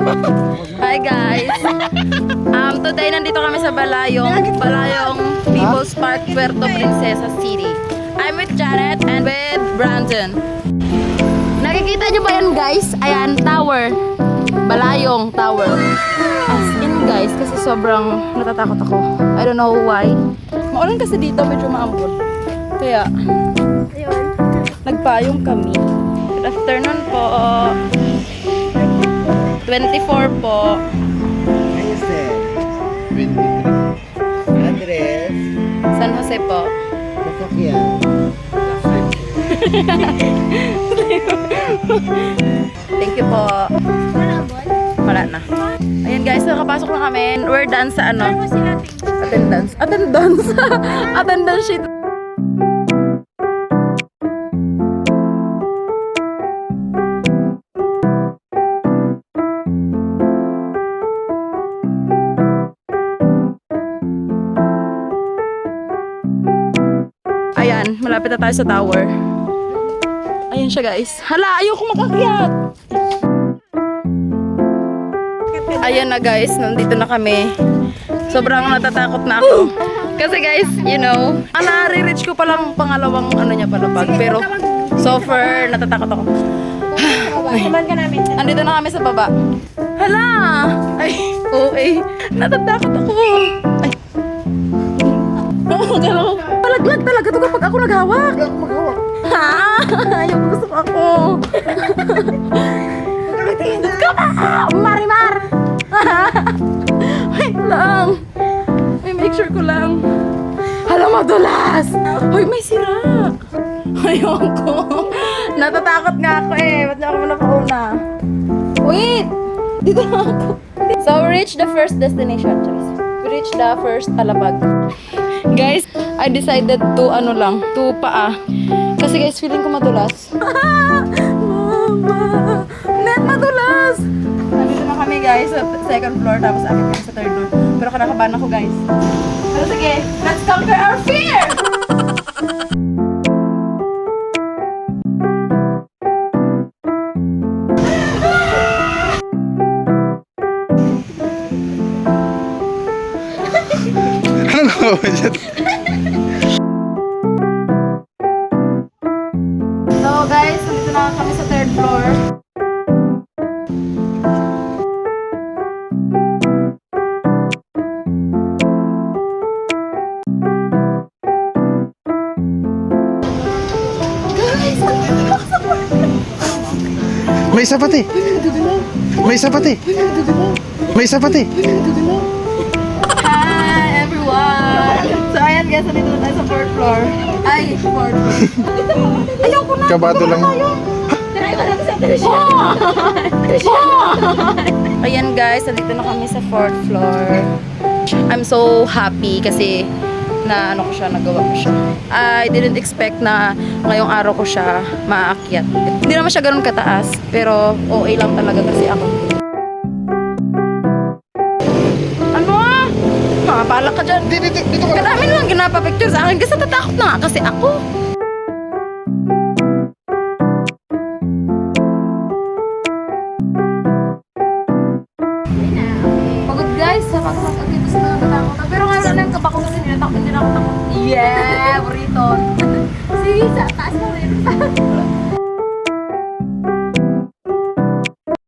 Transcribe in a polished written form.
Hi guys! Today nandito kami sa Balayong People's Park, Puerto Princesa City. I'm with Janet and with Brandon. Nakikita nyo ba yan guys? Ayan, tower. Balayong Tower. As in guys, kasi sobrang natatakot ako. I don't know why. Maulan kasi dito, medyo maambon. Kaya, nagpayong kami. Good afternoon po. 24 po. Ayos eh. 23. Andres. San Jose po. Masakyan. Thank you po. Wala na. Ayan guys, nakapasok na kami. We're done sa ano? Attendance. Attendance. Attendance sheet. Ayan, malapit na tayo sa tower. Ayan siya guys. Hala, ayoko makakyat. Ayan na guys, nandito na kami. Sobrang natatakot na ako. Kasi guys, you know, nare-reach ko palang pangalawang ano niya palapag. Pero so far, natatakot ako. Andito na kami sa baba. Hala! Ay, okay. Natatakot ako. Ay. Oh, palaglag talaga ito kapag ako naghawak. Ha? Yung gusto ko ako. Come on! Marimar! Wait lang. May make sure ko lang. Hala, madulas! Hoy, may sira. Ayoko. Natatakot nga ako eh. Ba't na ako napauna? Wait! Dito na ako. So, we reached the first destination. We reached the first talabag. Guys, I decided to to paa. Kasi guys, feeling ko madulas. Mama! Net madulas! Nandito na kami guys sa second floor, tapos akit kami sa third floor. Pero kinakabahan ako guys. Pero sige, let's conquer our fear! Anong gawa dyan? So guys, nandito na kami sa third floor. Guys, May isa pati. May isa pati. May isa pati. hi everyone! So ayan guys, nandito na tayo sa fourth floor. Ay, fourth floor. Ayoko na! Kabado lang. Ayan guys, nandito na kami sa fourth floor. I'm so happy kasi na ano ko siya, nagawa ko siya. I didn't expect na ngayong araw ko siya maakyat. Hindi naman siya ganun kataas, pero OA lang talaga kasi ako. Ano ah? Mapalak ka dyan. Dito ka. Kadami lang ginapapicture sa akin kasi natatakot na nga kasi ako. Pagod guys, sa pag-mag-akibus na natatakot. Pero nga wala na yung kabako kasi ninatakot, hindi na ako takot. Yeah, burrito. Sige, sa taas mo rin.